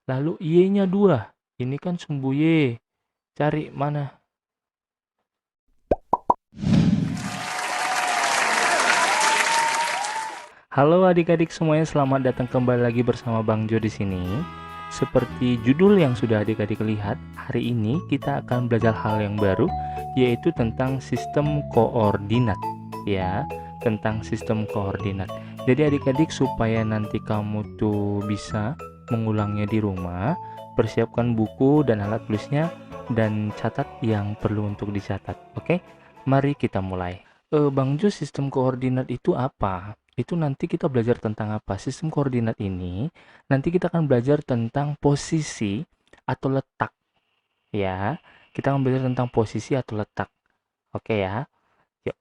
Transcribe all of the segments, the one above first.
Lalu Y-nya 2. Ini kan sumbu Y. Cari mana? Halo adik-adik semuanya, selamat datang kembali lagi bersama Bang Jo di sini. Seperti judul yang sudah adik-adik lihat, hari ini kita akan belajar hal yang baru, yaitu tentang sistem koordinat. Ya, tentang sistem koordinat. Jadi adik-adik supaya nanti kamu tuh bisa mengulangnya di rumah, persiapkan buku dan alat tulisnya dan catat yang perlu untuk dicatat. Oke? Mari kita mulai. Bang Jo, sistem koordinat itu apa? Itu nanti kita belajar tentang apa? Sistem koordinat ini nanti kita akan belajar tentang posisi atau letak, ya. Kita akan belajar tentang posisi atau letak. Oke ya. Yuk.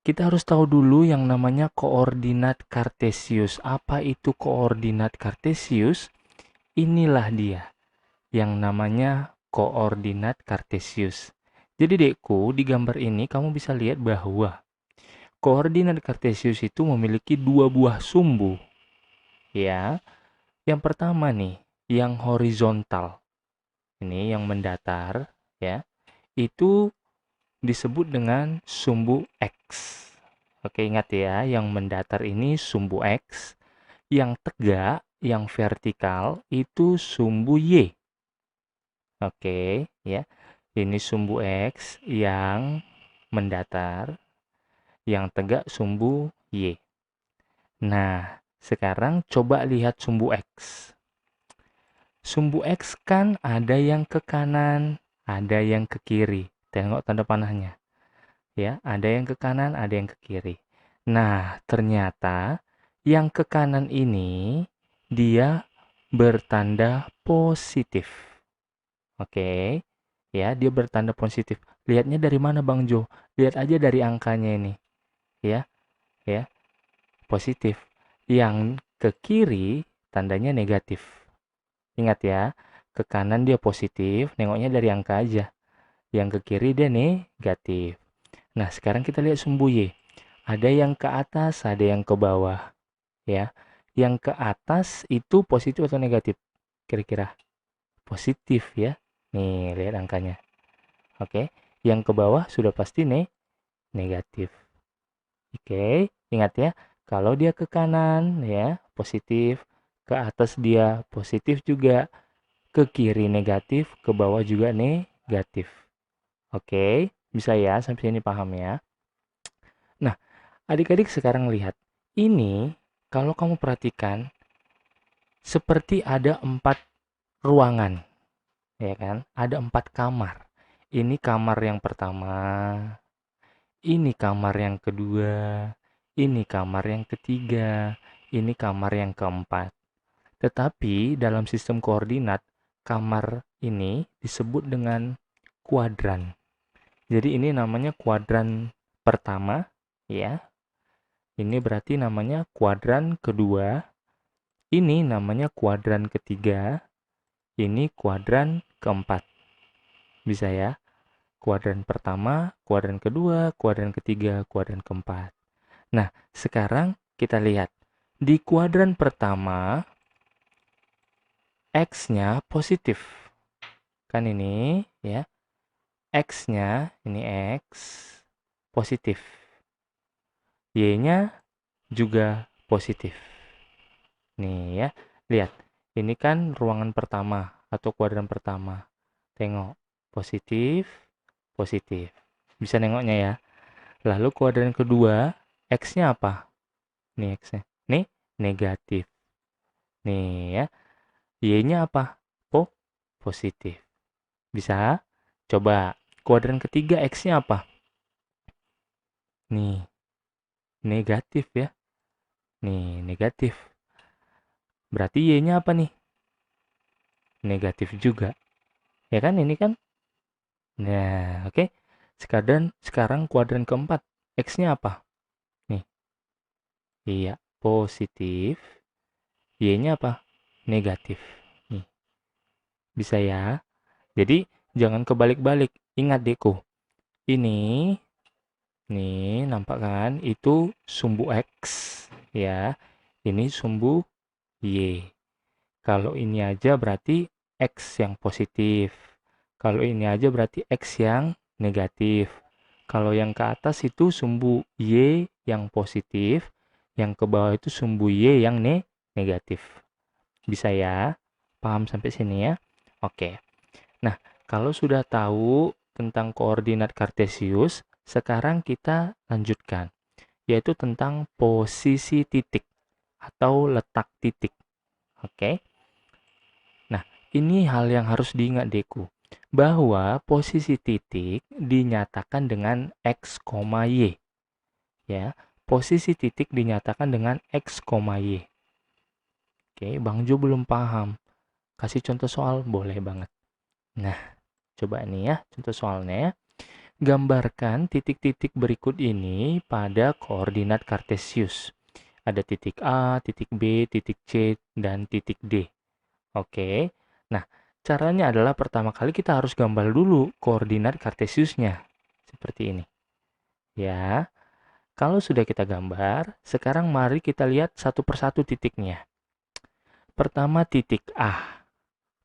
Kita harus tahu dulu yang namanya koordinat kartesius. Apa itu koordinat kartesius? Inilah dia yang namanya koordinat kartesius. Jadi dekku, di gambar ini kamu bisa lihat bahwa koordinat kartesius itu memiliki dua buah sumbu, ya. Yang pertama nih, yang horizontal. Ini yang mendatar, ya. Itu disebut dengan sumbu X. Oke, ingat ya, yang mendatar ini sumbu X, yang tegak, yang vertikal itu sumbu Y. Oke, ya. Ini sumbu X yang mendatar, yang tegak sumbu Y. Nah, sekarang coba lihat sumbu X. Sumbu X kan ada yang ke kanan, ada yang ke kiri. Tengok tanda panahnya. Ya, ada yang ke kanan, ada yang ke kiri. Nah, ternyata yang ke kanan ini dia bertanda positif. Oke. Ya, dia bertanda positif. Lihatnya dari mana Bang Jo? Lihat aja dari angkanya ini. Ya, ya, positif. Yang ke kiri tandanya negatif. Ingat ya, ke kanan dia positif, nengoknya dari angka aja. Yang ke kiri dia negatif. Nah, sekarang kita lihat sumbu Y. Ada yang ke atas, ada yang ke bawah. Ya, yang ke atas itu positif atau negatif? Kira-kira positif ya. Nih, lihat angkanya. Oke, yang ke bawah sudah pasti negatif. Oke, ingat ya, kalau dia ke kanan ya positif, ke atas dia positif juga, ke kiri negatif, ke bawah juga negatif. Oke, bisa ya sampai sini paham ya. Nah, adik-adik sekarang lihat. Ini kalau kamu perhatikan seperti ada 4 ruangan, ya kan? Ada 4 kamar. Ini kamar yang pertama, ini kamar yang kedua, ini kamar yang ketiga, ini kamar yang keempat. Tetapi dalam sistem koordinat, kamar ini disebut dengan kuadran. Jadi ini namanya kuadran pertama, ya. Ini berarti namanya kuadran kedua. Ini namanya kuadran ketiga. Ini kuadran keempat. Bisa ya? Kuadran pertama, kuadran kedua, kuadran ketiga, kuadran keempat. Nah, sekarang kita lihat. Di kuadran pertama, X-nya positif. Kan ini, ya. X-nya, ini X, positif. Y-nya juga positif. Nih ya, lihat. Ini kan ruangan pertama atau kuadran pertama. Tengok, positif, positif. Bisa nengoknya ya. Lalu kuadran kedua, X-nya apa? Nih X-nya. Nih, negatif. Nih ya. Y-nya apa? Positif. Bisa? Coba. Kuadran ketiga, X-nya apa? Nih, negatif ya. Nih, negatif. Berarti Y-nya apa nih? Negatif juga. Ya kan ini kan? Nah, oke. Sekarang kuadran keempat. X-nya apa? Nih. Iya, positif. Y-nya apa? Negatif. Nih, bisa ya. Jadi, jangan kebalik-balik. Ingat Deku. Ini, nih, nampak kan? Itu sumbu X. Ya. Ini sumbu Y. Kalau ini aja berarti X yang positif. Kalau ini aja berarti X yang negatif. Kalau yang ke atas itu sumbu Y yang positif, yang ke bawah itu sumbu Y yang negatif. Bisa ya? Paham sampai sini ya? Oke. Nah, kalau sudah tahu tentang koordinat kartesius, sekarang kita lanjutkan, yaitu tentang posisi titik atau letak titik. Oke. Nah, ini hal yang harus diingat Deku, bahwa posisi titik dinyatakan dengan X, Y. Ya, posisi titik dinyatakan dengan X, Y. Oke, Bang Jo belum paham. Kasih contoh soal, boleh banget. Nah, coba nih ya, contoh soalnya ya. Gambarkan titik-titik berikut ini pada koordinat kartesius. Ada titik A, titik B, titik C, dan titik D. Oke. Nah, caranya adalah pertama kali kita harus gambar dulu koordinat kartesiusnya. Seperti ini. Ya. Kalau sudah kita gambar, sekarang mari kita lihat satu persatu titiknya. Pertama titik A.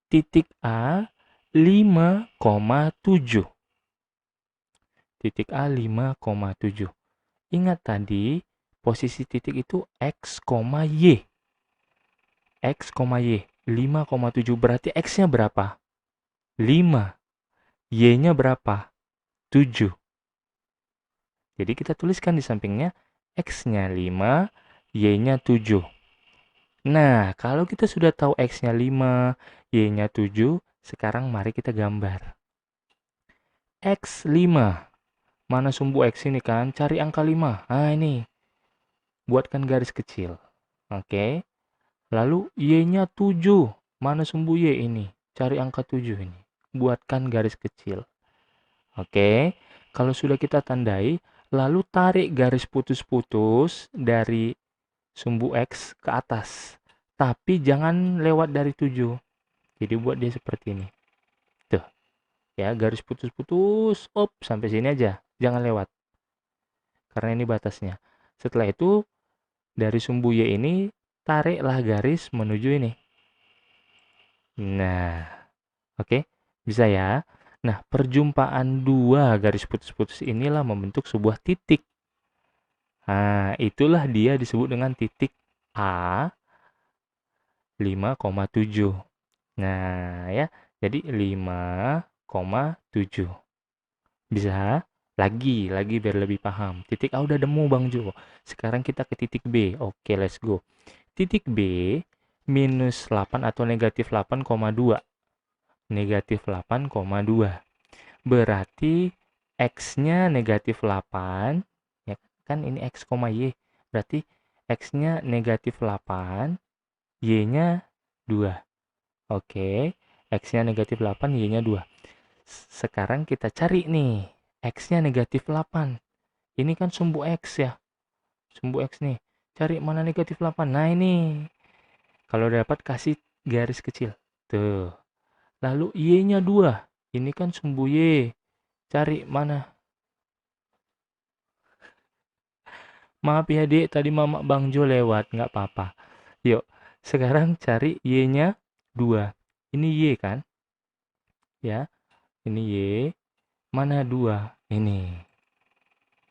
Titik A 5,7. Titik A 5,7. Ingat tadi posisi titik itu X, Y. X, Y. 5,7 berarti X-nya berapa? 5. Y-nya berapa? 7. Jadi kita tuliskan di sampingnya X-nya 5, Y-nya 7. Nah, kalau kita sudah tahu X-nya 5, Y-nya 7, sekarang mari kita gambar. X5. Mana sumbu X ini kan? Cari angka 5. Nah, ini. Buatkan garis kecil. Oke. Lalu Y-nya 7. Mana sumbu Y ini? Cari angka 7 ini. Buatkan garis kecil. Oke. Kalau sudah kita tandai, lalu tarik garis putus-putus dari sumbu X ke atas. Tapi jangan lewat dari 7. Jadi buat dia seperti ini. Tuh. Ya, garis putus-putus. Op, sampai sini aja. Jangan lewat. Karena ini batasnya. Setelah itu, dari sumbu Y ini, tariklah garis menuju ini. Nah, oke. Bisa ya? Nah, perjumpaan dua garis putus-putus inilah membentuk sebuah titik. Nah, itulah dia disebut dengan titik A 5,7. Nah, ya. Jadi 5,7. Bisa? Lagi biar lebih paham. Titik A udah nemu Bang Jo. Sekarang kita ke titik B. Oke, let's go. Titik B minus 8 atau negatif 8,2. Negatif 8,2. Berarti X-nya negatif 8. Ya kan ini X, Y. Berarti X-nya negatif 8. Y-nya 2. Oke. X-nya negatif 8, Y-nya 2. Sekarang kita cari nih. X-nya negatif 8. Ini kan sumbu X ya. Sumbu X nih. Cari mana negatif 8. Nah ini. Kalau dapat kasih garis kecil. Tuh. Lalu Y-nya 2. Ini kan sumbu Y. Cari mana. Maaf ya dek, tadi mama Bang Jo lewat. Nggak apa-apa. Yuk. Sekarang cari Y-nya 2. Ini Y kan? Ya. Ini Y. Mana 2? Ini.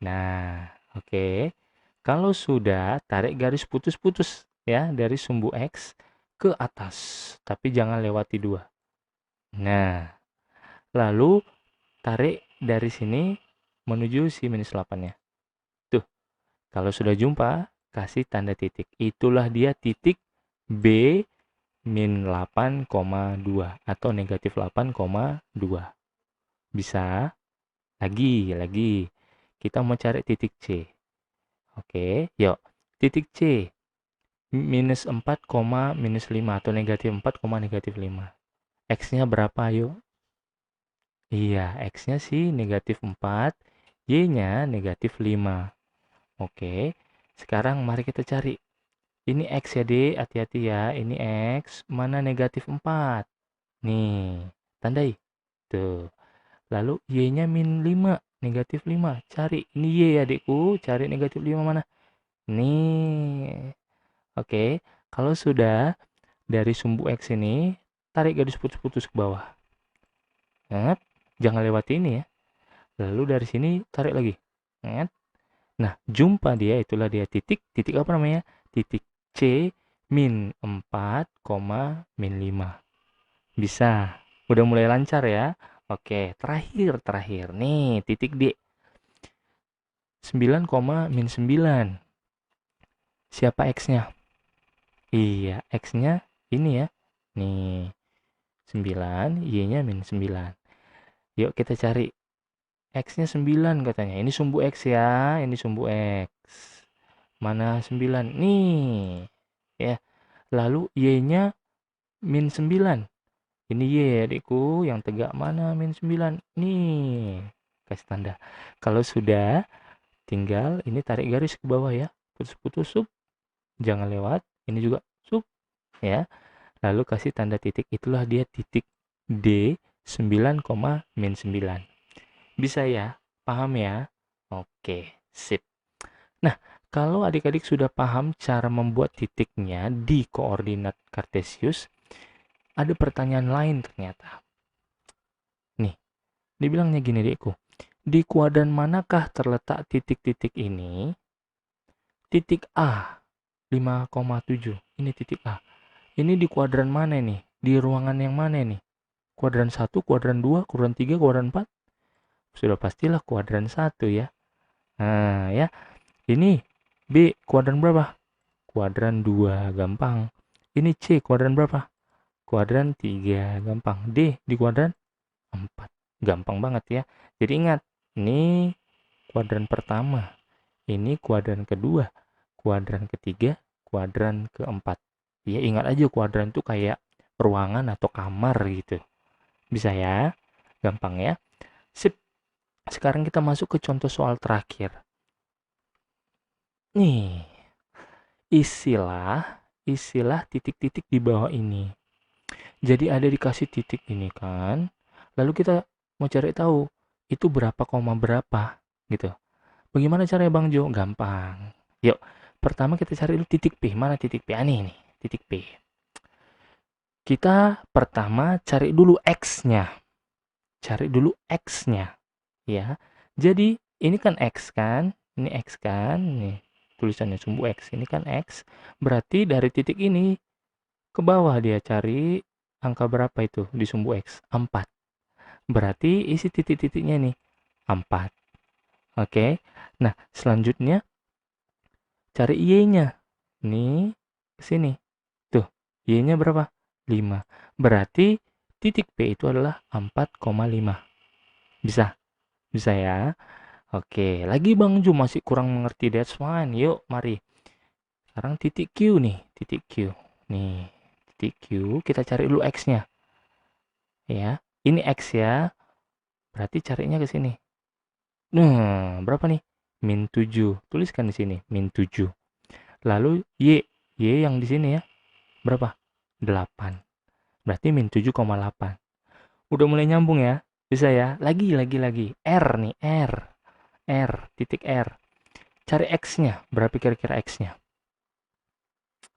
Nah, oke. Kalau sudah, tarik garis putus-putus ya dari sumbu X ke atas, tapi jangan lewati 2. Nah, lalu tarik dari sini menuju si minus 8-nya. Tuh, kalau sudah jumpa, kasih tanda titik. Itulah dia titik B min 8,2 atau negatif 8,2. Bisa? Lagi. Kita mau cari titik C. Oke, yuk. Titik C. Minus 4, minus 5 atau negatif 4, negatif 5. X-nya berapa yuk? Iya, X-nya sih negatif 4, Y-nya negatif 5. Oke, sekarang mari kita cari. Ini X ya, D. Hati-hati ya. Ini X. Mana negatif 4? Nih, tandai. Tuh. Lalu Y-nya min 5. Negatif 5. Cari. Ini Y ya, adikku. Cari negatif 5 mana? Nih. Oke. Kalau sudah, dari sumbu X ini, tarik garis putus-putus ke bawah. Ingat, jangan lewati ini ya. Lalu dari sini tarik lagi. Ingat. Nah, jumpa dia, itulah dia titik apa namanya? Titik C min 4, min 5. Bisa. Udah mulai lancar ya. Oke, terakhir. Nih, titik D. 9, min 9. Siapa X-nya? Iya, X-nya ini ya. Nih, 9, Y-nya min 9. Yuk kita cari. X-nya 9 katanya. Ini sumbu X ya. Ini sumbu X. Mana 9? Nih. Ya. Lalu Y-nya min 9. Ini Y ya adikku. Yang tegak mana min 9? Nih. Kasih tanda. Kalau sudah, tinggal ini tarik garis ke bawah ya. Putus-putus sub. Jangan lewat. Ini juga sub. Ya. Lalu kasih tanda titik. Itulah dia titik D 9, min 9. Bisa ya? Paham ya? Oke, sip. Nah, kalau adik-adik sudah paham cara membuat titiknya di koordinat kartesius, ada pertanyaan lain ternyata. Nih, dibilangnya gini adikku. Di kuadran manakah terletak titik-titik ini? Titik A, 5,7. Ini titik A. Ini di kuadran mana nih? Di ruangan yang mana nih? Kuadran 1, kuadran 2, kuadran 3, kuadran 4? Sudah pastilah kuadran 1 ya. Nah ya, ini B kuadran berapa? Kuadran 2, gampang. Ini C kuadran berapa? Kuadran 3, gampang. D di kuadran 4, gampang banget ya. Jadi ingat, ini kuadran pertama, ini kuadran kedua, kuadran ketiga, kuadran keempat. Ya ingat aja kuadran itu kayak ruangan atau kamar gitu. Bisa ya? Gampang ya? Sip. Sekarang kita masuk ke contoh soal terakhir. Nih, isilah titik-titik di bawah ini. Jadi ada dikasih titik ini kan. Lalu kita mau cari tahu itu berapa koma berapa gitu. Bagaimana caranya Bang Jo? Gampang. Yuk, pertama kita cari dulu titik P. Mana titik P? Nih, titik P. Kita pertama cari dulu X-nya. Ya. Jadi ini kan X kan? Ini X kan? Nih, tulisannya sumbu X. Ini kan X. Berarti dari titik ini ke bawah dia cari angka berapa itu di sumbu X? 4. Berarti isi titik-titiknya nih 4. Oke. Nah, selanjutnya cari Y-nya. Nih, ke sini. Tuh, Y-nya berapa? 5. Berarti titik P itu adalah 4,5. Bisa? Bisa ya? Oke, lagi Bang Ju masih kurang mengerti, that's fine. Yuk, mari. Sekarang titik Q nih, titik Q. Nih, titik Q, kita cari dulu X-nya. Ya, ini X ya. Berarti carinya ke sini. Nah, berapa nih? Min 7. Tuliskan di sini, min 7. Lalu Y yang di sini ya. Berapa? 8. Berarti min 7,8. Udah mulai nyambung ya? Bisa ya? Lagi. R nih, R, titik R. Cari X-nya. Berapa kira-kira X-nya?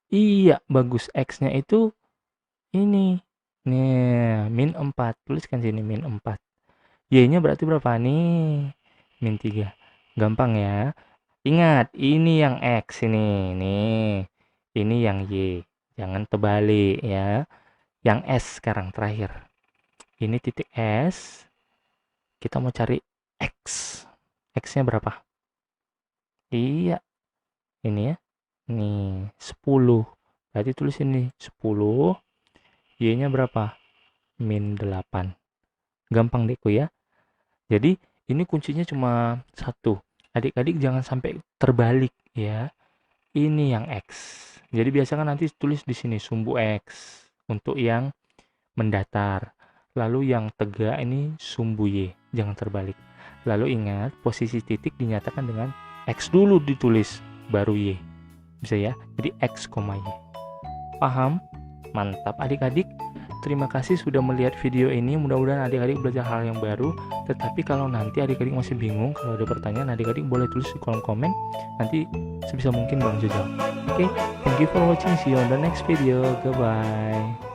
Iya, bagus. X-nya itu ini. Nih, min 4. Tuliskan sini, min 4. Y-nya berarti berapa nih? Min 3. Gampang ya. Ingat, ini yang X ini. Nih, ini yang Y. Jangan terbalik ya. Yang S sekarang terakhir. Ini titik S. Kita mau cari X. X-nya berapa? Iya. Ini ya. Nih, 10. Berarti tulis ini 10. Y-nya berapa? Min 8. Gampang deh ya. Jadi, ini kuncinya cuma satu. Adik-adik jangan sampai terbalik ya. Ini yang X. Jadi biasakan nanti tulis di sini sumbu X untuk yang mendatar. Lalu yang tegak ini sumbu Y. Jangan terbalik. Lalu ingat posisi titik dinyatakan dengan X dulu ditulis baru Y. Bisa ya? Jadi X, Y. Paham? Mantap adik-adik. Terima kasih sudah melihat video ini. Mudah-mudahan adik-adik belajar hal yang baru. Tetapi kalau nanti adik-adik masih bingung, kalau ada pertanyaan, adik-adik boleh tulis di kolom komen. Nanti sebisa mungkin Bang Jo jawab. Oke, thank you for watching. See you on the next video. Goodbye.